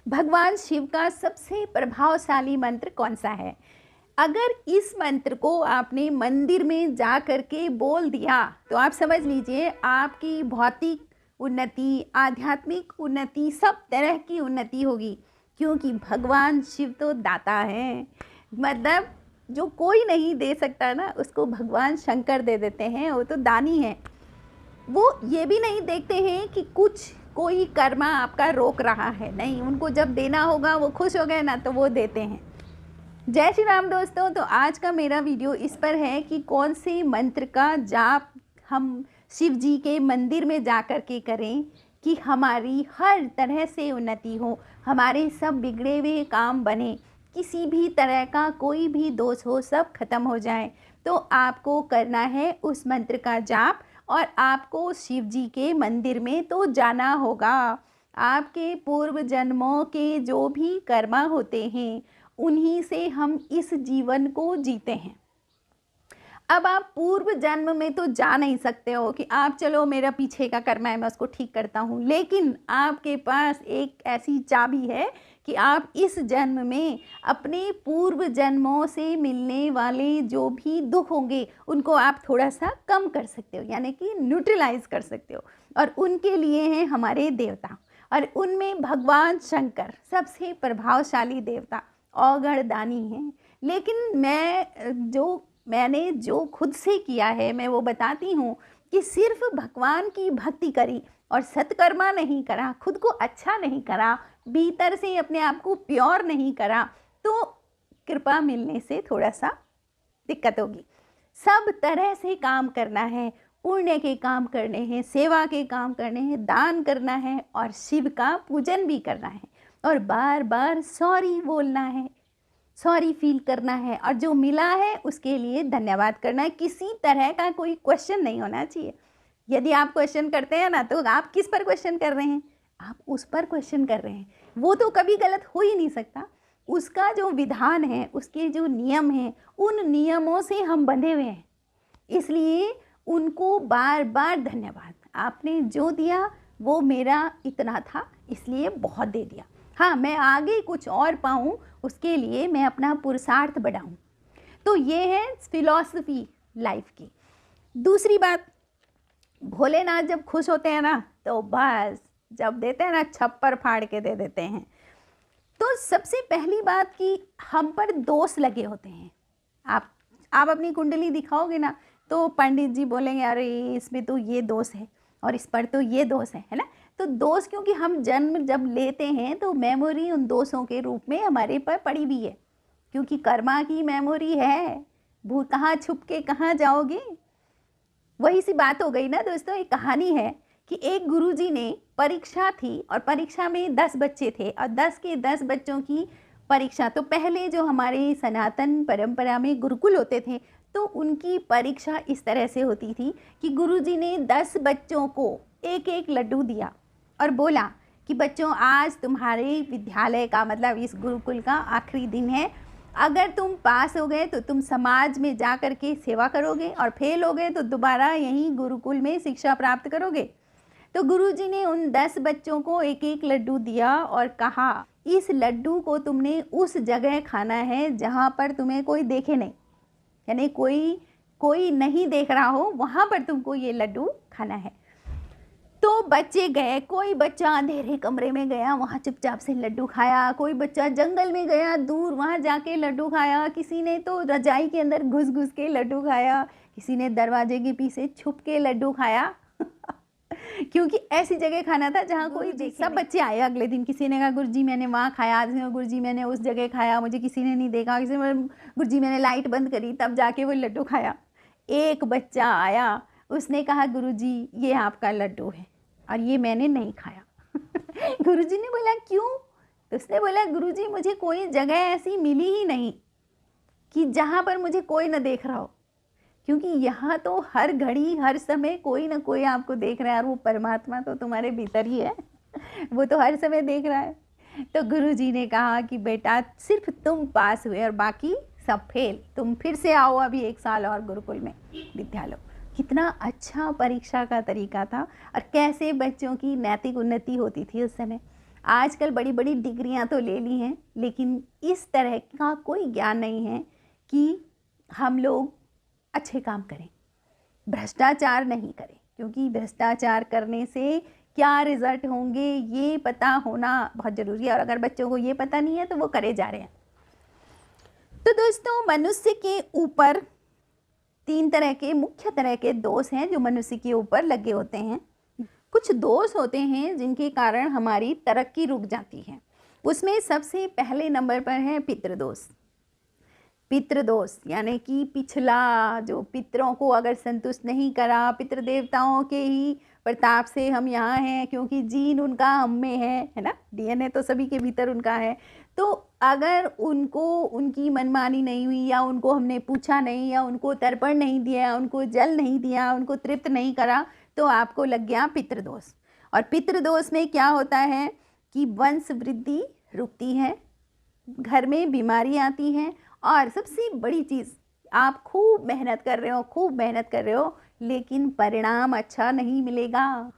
भगवान शिव का सबसे प्रभावशाली मंत्र कौन सा है? अगर इस मंत्र को आपने मंदिर में जा कर के बोल दिया तो आप समझ लीजिए आपकी भौतिक उन्नति, आध्यात्मिक उन्नति, सब तरह की उन्नति होगी। क्योंकि भगवान शिव तो दाता हैं, मतलब जो कोई नहीं दे सकता ना, उसको भगवान शंकर दे देते हैं। वो तो दानी हैं। वो ये भी नहीं देखते हैं कि कुछ कोई कर्मा आपका रोक रहा है, नहीं, उनको जब देना होगा वो खुश हो गए ना तो वो देते हैं। जय श्री राम दोस्तों। तो आज का मेरा वीडियो इस पर है कि कौन से मंत्र का जाप हम शिव जी के मंदिर में जा कर के करें कि हमारी हर तरह से उन्नति हो, हमारे सब बिगड़े हुए काम बने, किसी भी तरह का कोई भी दोष हो सब खत्म हो जाए। तो आपको करना है उस मंत्र का जाप और आपको शिव जी के मंदिर में तो जाना होगा। आपके पूर्व जन्मों के जो भी कर्मा होते हैं उन्हीं से हम इस जीवन को जीते हैं। अब आप पूर्व जन्म में तो जा नहीं सकते हो कि आप चलो मेरा पीछे का कर्मा है मैं उसको ठीक करता हूँ, लेकिन आपके पास एक ऐसी चाबी है कि आप इस जन्म में अपने पूर्व जन्मों से मिलने वाले जो भी दुख होंगे उनको आप थोड़ा सा कम कर सकते हो, यानी कि न्यूट्रलाइज कर सकते हो। और उनके लिए हैं हमारे देवता, और उनमें भगवान शंकर सबसे प्रभावशाली देवता, औगण दानी हैं। लेकिन मैंने जो खुद से किया है मैं वो बताती हूँ कि सिर्फ भगवान की भक्ति करी और सत्कर्मा नहीं करा, खुद को अच्छा नहीं करा, भीतर से अपने आप को प्योर नहीं करा, तो कृपा मिलने से थोड़ा सा दिक्कत होगी। सब तरह से काम करना है, पुण्य के काम करने हैं, सेवा के काम करने हैं, दान करना है और शिव का पूजन भी करना है, और बार बार सॉरी बोलना है, सॉरी फील करना है, और जो मिला है उसके लिए धन्यवाद करना है। किसी तरह का कोई क्वेश्चन नहीं होना चाहिए। यदि आप क्वेश्चन करते हैं ना तो आप किस पर क्वेश्चन कर रहे हैं? आप उस पर क्वेश्चन कर रहे हैं, वो तो कभी गलत हो ही नहीं सकता। उसका जो विधान है, उसके जो नियम हैं, उन नियमों से हम बंधे हुए हैं, इसलिए उनको बार बार धन्यवाद। आपने जो दिया वो मेरा इतना था, इसलिए बहुत दे दिया। हाँ, मैं आगे कुछ और पाऊँ उसके लिए मैं अपना पुरुषार्थ बढ़ाऊँ। तो ये है फिलॉसफी लाइफ की। दूसरी बात, भोलेनाथ जब खुश होते हैं ना तो बस जब देते हैं ना छप्पर फाड़ के दे देते हैं। तो सबसे पहली बात कि हम पर दोष लगे होते हैं। आप अपनी कुंडली दिखाओगे ना तो पंडित जी बोलेंगे अरे इसमें तो ये दोष है और इस पर तो ये दोष है ना। तो दोष क्योंकि हम जन्म जब लेते हैं तो मेमोरी उन दोषों के रूप में हमारे पर पड़ी हुई है, क्योंकि कर्मा की मेमोरी है। भूल कहाँ छुप के कहाँ जाओगे। वही सी बात हो गई ना दोस्तों। एक कहानी है कि एक गुरुजी ने परीक्षा थी और परीक्षा में 10 बच्चे थे और 10 के 10 बच्चों की परीक्षा। तो पहले जो हमारे सनातन परंपरा में गुरुकुल होते थे तो उनकी परीक्षा इस तरह से होती थी कि गुरुजी ने 10 बच्चों को एक एक लड्डू दिया और बोला कि बच्चों आज तुम्हारे विद्यालय का मतलब इस गुरुकुल का आखिरी दिन है। अगर तुम पास हो गए तो तुम समाज में जा कर के सेवा करोगे और फेल हो गए तो दोबारा यहीं गुरुकुल में शिक्षा प्राप्त करोगे। तो गुरुजी ने उन 10 बच्चों को एक एक लड्डू दिया और कहा इस लड्डू को तुमने उस जगह खाना है जहाँ पर तुम्हें कोई देखे नहीं, यानी कोई नहीं देख रहा हो, वहाँ पर तुमको ये लड्डू खाना है। तो बच्चे गए, कोई बच्चा अंधेरे कमरे में गया, वहाँ चुपचाप से लड्डू खाया, कोई बच्चा जंगल में गया दूर, वहाँ जाके लड्डू खाया, किसी ने तो रजाई के अंदर घुस घुस के लड्डू खाया, किसी ने दरवाजे के पीछे छुप के लड्डू खाया क्योंकि ऐसी जगह खाना था जहाँ कोई देखे। सब बच्चे आए अगले दिन, किसी ने कहा गुरुजी मैंने वहाँ खाया, गुरुजी मैंने उस जगह खाया, मुझे किसी ने नहीं देखा, किसी ने गुरुजी मैंने लाइट बंद करी तब जाके वो लड्डू खाया। एक बच्चा आया, उसने कहा गुरुजी ये आपका लड्डू है और ये मैंने नहीं खाया गुरुजी ने बोला क्यों? तो उसने बोला गुरुजी मुझे कोई जगह ऐसी मिली ही नहीं कि जहाँ पर मुझे कोई ना देख रहा हो, क्योंकि यहाँ तो हर घड़ी हर समय कोई ना कोई आपको देख रहा है और वो परमात्मा तो तुम्हारे भीतर ही है वो तो हर समय देख रहा है। तो गुरुजी ने कहा कि बेटा सिर्फ तुम पास हुए और बाकी सब फेल, तुम फिर से आओ अभी 1 साल और गुरुकुल में विद्यालय। कितना अच्छा परीक्षा का तरीका था और कैसे बच्चों की नैतिक उन्नति होती थी उस समय। आजकल बड़ी बड़ी डिग्रियां तो ले ली हैं, लेकिन इस तरह का कोई ज्ञान नहीं है कि हम लोग अच्छे काम करें, भ्रष्टाचार नहीं करें, क्योंकि भ्रष्टाचार करने से क्या रिजल्ट होंगे ये पता होना बहुत ज़रूरी है। और अगर बच्चों को ये पता नहीं है तो वो करे जा रहे हैं। तो दोस्तों, मनुष्य के ऊपर 3 तरह के मुख्य तरह के दोष हैं जो मनुष्य के ऊपर लगे होते हैं। कुछ दोष होते हैं जिनके कारण हमारी तरक्की रुक जाती है। उसमें सबसे पहले नंबर पर है पितृदोष। पितृदोष यानी कि पिछला जो पितरों को अगर संतुष्ट नहीं करा, पितृ देवताओं के ही प्रताप से हम यहाँ हैं, क्योंकि जीन उनका हम में है ना, डीएनए तो सभी के भीतर उनका है। तो अगर उनको उनकी मनमानी नहीं हुई, या उनको हमने पूछा नहीं, या उनको तर्पण नहीं दिया, उनको जल नहीं दिया, उनको तृप्त नहीं करा, तो आपको लग गया पितृदोष। और पितृदोष में क्या होता है कि वंश वृद्धि रुकती है, घर में बीमारी आती है, और सबसे बड़ी चीज़, आप खूब मेहनत कर रहे हो लेकिन परिणाम अच्छा नहीं मिलेगा।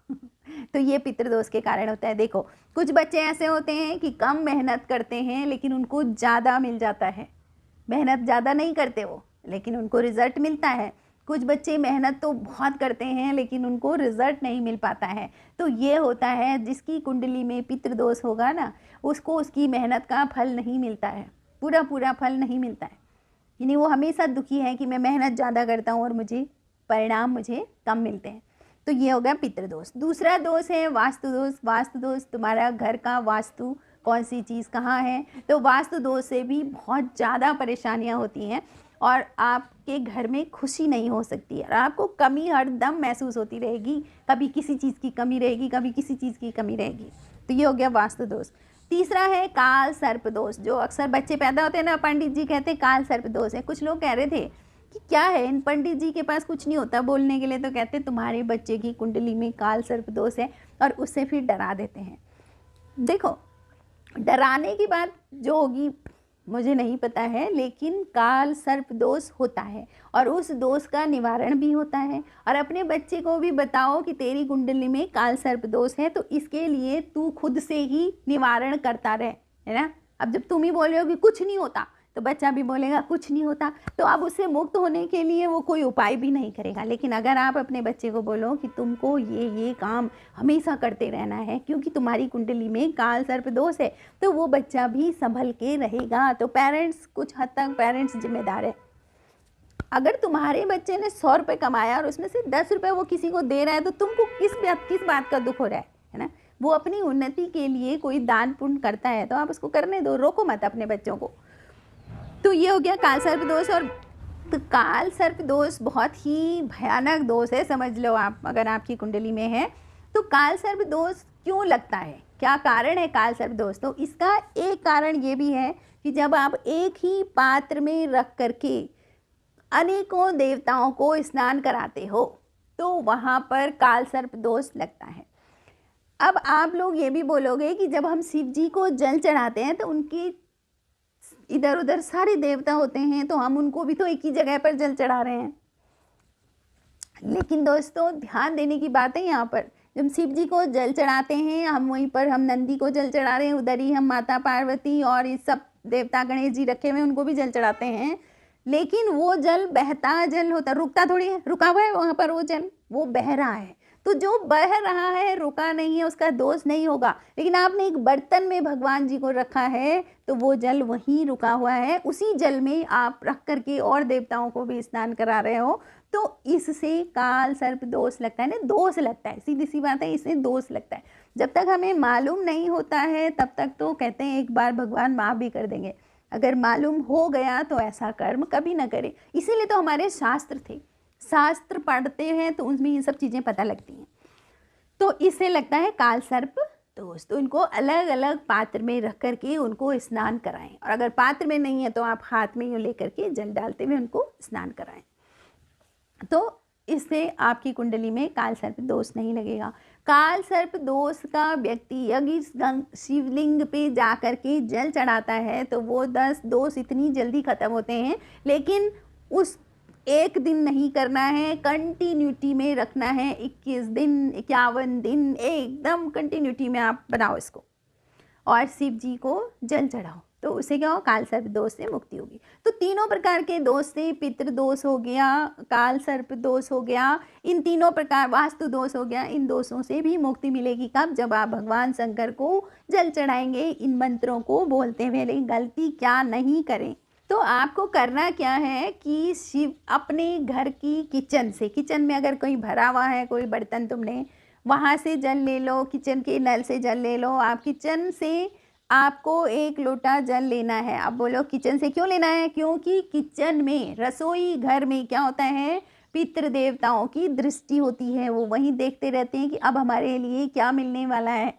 तो ये पितृदोष के कारण होता है। देखो, कुछ बच्चे ऐसे होते हैं कि कम मेहनत करते हैं लेकिन उनको ज़्यादा मिल जाता है। मेहनत ज़्यादा नहीं करते वो, लेकिन उनको रिज़ल्ट मिलता है। कुछ बच्चे मेहनत तो बहुत करते हैं लेकिन उनको रिज़ल्ट नहीं मिल पाता है। तो ये होता है, जिसकी कुंडली में पितृदोष होगा ना, उसको उसकी मेहनत का फल नहीं मिलता है, पूरा फल नहीं मिलता है। यानी वो हमेशा दुखी है कि मैं मेहनत ज़्यादा करता हूँ और परिणाम मुझे कम मिलते हैं। तो ये हो गया पितृदोष। दूसरा दोष है वास्तु दोष। वास्तु दोष, तुम्हारा घर का वास्तु कौन सी चीज़ कहाँ है, तो वास्तु दोष से भी बहुत ज़्यादा परेशानियाँ होती हैं और आपके घर में खुशी नहीं हो सकती है और आपको कमी हर दम महसूस होती रहेगी। कभी किसी चीज़ की कमी रहेगी, कभी किसी चीज़ की कमी रहेगी। तो ये हो गया वास्तु दोष। तीसरा है काल सर्प दोष, जो अक्सर बच्चे पैदा होते हैं ना, पंडित जी कहते हैं काल सर्प दोष है। कुछ लोग कह रहे थे कि क्या है, इन पंडित जी के पास कुछ नहीं होता बोलने के लिए, तो कहते तुम्हारे बच्चे की कुंडली में काल सर्प दोष है, और उससे फिर डरा देते हैं। देखो, डराने की बात जो होगी मुझे नहीं पता है, लेकिन काल सर्प दोष होता है और उस दोष का निवारण भी होता है। और अपने बच्चे को भी बताओ कि तेरी कुंडली में काल सर्प दोष है, तो इसके लिए तू खुद से ही निवारण करता रहे, है ना। अब जब तुम ही बोल रहे हो कि कुछ नहीं होता, तो बच्चा भी बोलेगा कुछ नहीं होता, तो अब उससे मुक्त होने के लिए वो कोई उपाय भी नहीं करेगा। लेकिन अगर आप अपने बच्चे को बोलो कि तुमको ये काम हमेशा करते रहना है क्योंकि तुम्हारी कुंडली में काल सर्प दोष है, तो वो बच्चा भी संभल के रहेगा। तो पेरेंट्स, कुछ हद तक पेरेंट्स जिम्मेदार है। अगर तुम्हारे बच्चे ने 100 रुपये कमाया और उसमें से 10 रुपये वो किसी को दे रहा है, तो तुमको किस बात का दुख हो रहा है ना। वो अपनी उन्नति के लिए कोई दान पुण्य करता है तो आप उसको करने दो, रोको मत अपने बच्चों को। तो ये हो गया काल सर्प दोष। और तो काल सर्प दोष बहुत ही भयानक दोष है, समझ लो आप, अगर आपकी कुंडली में है। तो काल सर्प दोष क्यों लगता है, क्या कारण है काल सर्प दोष? तो इसका एक कारण ये भी है कि जब आप एक ही पात्र में रख करके अनेकों देवताओं को स्नान कराते हो तो वहाँ पर काल सर्प दोष लगता है। अब आप लोग ये भी बोलोगे कि जब हम शिव जी को जल चढ़ाते हैं तो उनकी इधर उधर सारे देवता होते हैं, तो हम उनको भी तो एक ही जगह पर जल चढ़ा रहे हैं। लेकिन दोस्तों, ध्यान देने की बात है यहाँ पर, जब शिव जी को जल चढ़ाते हैं, हम वहीं पर हम नंदी को जल चढ़ा रहे हैं, उधर ही हम माता पार्वती और ये सब देवता गणेश जी रखे हुए उनको भी जल चढ़ाते हैं। लेकिन वो जल बहता जल होता, रुकता थोड़ी है, रुका हुआ है वहाँ पर वो जल, वो बह रहा है। तो जो बह रहा है, रुका नहीं है, उसका दोष नहीं होगा। लेकिन आपने एक बर्तन में भगवान जी को रखा है तो वो जल वहीं रुका हुआ है, उसी जल में आप रख करके और देवताओं को भी स्नान करा रहे हो, तो इससे काल सर्प दोष लगता है ना, दोष लगता है, सीधी सी बात है, इससे दोष लगता है। जब तक हमें मालूम नहीं होता है तब तक तो कहते हैं एक बार भगवान माफ़ भी कर देंगे, अगर मालूम हो गया तो ऐसा कर्म कभी ना करें। इसीलिए तो हमारे शास्त्र थे, शास्त्र पढ़ते हैं तो उनमें ये सब चीज़ें पता लगती हैं। तो इससे लगता है काल सर्प दोष। तो इनको अलग अलग पात्र में रख करके उनको स्नान कराएं, और अगर पात्र में नहीं है तो आप हाथ में यूँ लेकर के जल डालते हुए उनको स्नान कराएं, तो इससे आपकी कुंडली में काल सर्प दोष नहीं लगेगा। काल सर्प दोष का व्यक्ति यदि शिवलिंग पे जा कर के जल चढ़ाता है तो वो 10 दोष इतनी जल्दी ख़त्म होते हैं। लेकिन उस एक दिन नहीं करना है, कंटिन्यूटी में रखना है। 21 दिन, 51 दिन, एकदम कंटिन्यूटी में आप बनाओ इसको। और शिव जी को जल चढ़ाओ, तो उससे क्या हो, काल सर्प दोष से मुक्ति होगी। तो तीनों प्रकार के दोष से, पितृ दोष हो गया, काल सर्प दोष हो गया, इन तीनों प्रकार, वास्तु दोष हो गया, इन दोषों से भी मुक्ति मिलेगी कब, जब आप भगवान शंकर को जल चढ़ाएंगे इन मंत्रों को बोलते हुए। लेकिन गलती क्या नहीं करें, तो आपको करना क्या है कि शिव अपने घर की किचन से, किचन में अगर कोई भरा हुआ है कोई बर्तन तुमने, वहाँ से जल ले लो, किचन के नल से जल ले लो। आप किचन से आपको 1 लोटा जल लेना है। अब बोलो किचन से क्यों लेना है, क्योंकि किचन में, रसोई घर में क्या होता है, पितृ देवताओं की दृष्टि होती है, वो वहीं देखते रहते हैं कि अब हमारे लिए क्या मिलने वाला है।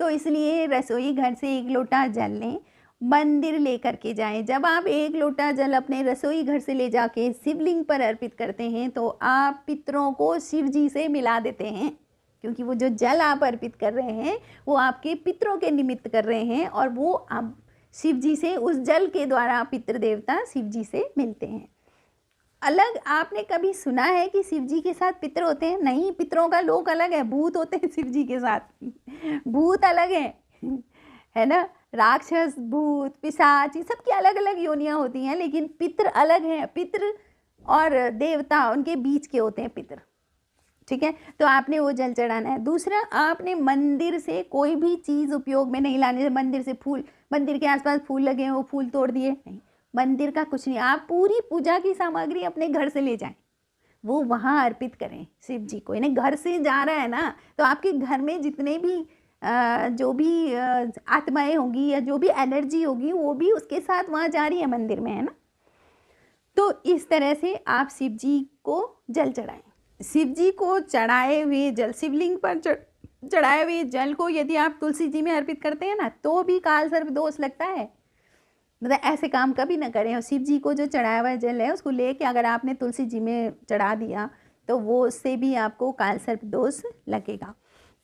तो इसलिए रसोई घर से 1 लोटा जल लें, मंदिर लेकर के जाएं। जब आप 1 लोटा जल अपने रसोई घर से ले जाके शिवलिंग पर अर्पित करते हैं तो आप पितरों को शिव जी से मिला देते हैं, क्योंकि वो जो जल आप अर्पित कर रहे हैं वो आपके पितरों के निमित्त कर रहे हैं, और वो आप शिव जी से, उस जल के द्वारा पितृ देवता शिव जी से मिलते हैं। अलग आपने कभी सुना है कि शिव जी के साथ पितर होते हैं? नहीं, पितरों का लोक अलग है, भूत होते हैं शिव जी के साथ। भूत अलग है ना, राक्षस, भूत, पिशाच, ये सबकी अलग अलग योनियां होती हैं, लेकिन पितर अलग हैं। पितर और देवता उनके बीच के होते हैं पितर, ठीक है। तो आपने वो जल चढ़ाना है। दूसरा, आपने मंदिर से कोई भी चीज़ उपयोग में नहीं लानी। मंदिर से फूल, मंदिर के आसपास फूल लगे हैं वो फूल तोड़ दिए, नहीं, मंदिर का कुछ नहीं। आप पूरी पूजा की सामग्री अपने घर से ले जाएं, वो वहाँ अर्पित करें शिव जी को। यानी घर से जा रहा है ना, तो आपके घर में जितने भी जो भी आत्माएं होंगी या जो भी एनर्जी होगी वो भी उसके साथ वहाँ जा रही है मंदिर में, है ना। तो इस तरह से आप शिव जी को जल चढ़ाएं। शिव जी को चढ़ाए हुए जल, शिवलिंग पर चढ़ाए हुए जल को यदि आप तुलसी जी में अर्पित करते हैं ना, तो भी काल सर्प दोष लगता है। मतलब ऐसे काम कभी ना करें। और शिव जी को जो चढ़ाया हुआ जल है उसको लेके अगर आपने तुलसी जी में चढ़ा दिया तो वो उससे भी आपको काल सर्प दोष लगेगा।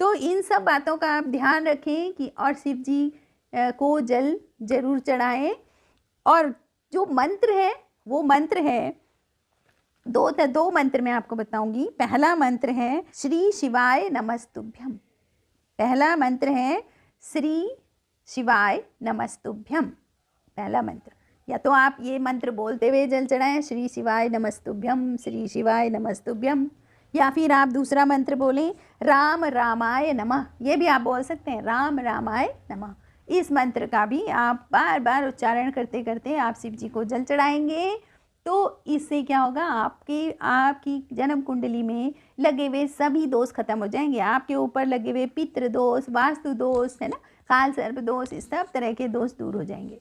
तो इन सब बातों का आप ध्यान रखें कि, और शिव जी को जल जरूर चढ़ाएं। और जो मंत्र है वो मंत्र है दो मंत्र मैं आपको बताऊंगी। पहला मंत्र है श्री शिवाय नमस्तुभ्यम। पहला मंत्र है श्री शिवाय नमस्तुभ्यम, पहला मंत्र। या तो आप ये मंत्र बोलते हुए जल चढ़ाएं, श्री शिवाय नमस्तुभ्यम, श्री शिवाय नमस्तुभ्यम। या फिर आप दूसरा मंत्र बोलें राम रामाय नमः, ये भी आप बोल सकते हैं, राम रामाय नमः। इस मंत्र का भी आप बार बार उच्चारण करते करते आप शिव जी को जल चढ़ाएंगे। तो इससे क्या होगा, आपकी जन्म कुंडली में लगे हुए सभी दोष खत्म हो जाएंगे। आपके ऊपर लगे हुए पितृ दोष, वास्तु दोष, है ना, काल सर्प दोष, इस सब तरह के दोष दूर हो जाएंगे।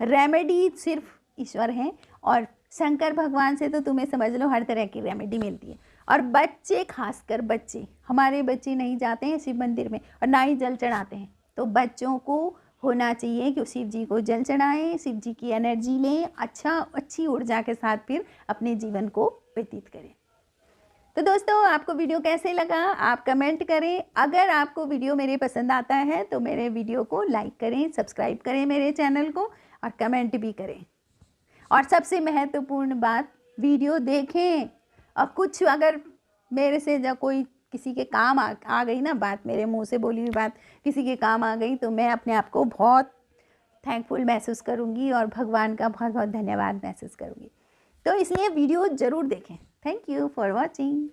रेमेडी सिर्फ ईश्वर हैं, और शंकर भगवान से तो तुम्हें समझ लो हर तरह की रेमेडी मिलती है। और बच्चे, खासकर बच्चे, हमारे बच्चे नहीं जाते हैं शिव मंदिर में और ना ही जल चढ़ाते हैं, तो बच्चों को होना चाहिए कि शिव जी को जल चढ़ाएं, शिव जी की एनर्जी लें, अच्छी ऊर्जा के साथ फिर अपने जीवन को व्यतीत करें। तो दोस्तों, आपको वीडियो कैसे लगा आप कमेंट करें। अगर आपको वीडियो मेरे पसंद आता है तो मेरे वीडियो को लाइक करें, सब्सक्राइब करें मेरे चैनल को, और कमेंट भी करें। और सबसे महत्वपूर्ण बात, वीडियो देखें, और कुछ अगर मेरे से जब कोई किसी के काम आ गई ना बात, मेरे मुंह से बोली हुई बात किसी के काम आ गई, तो मैं अपने आप को बहुत थैंकफुल महसूस करूंगी और भगवान का बहुत बहुत धन्यवाद महसूस करूंगी। तो इसलिए वीडियो ज़रूर देखें। Thank you for watching.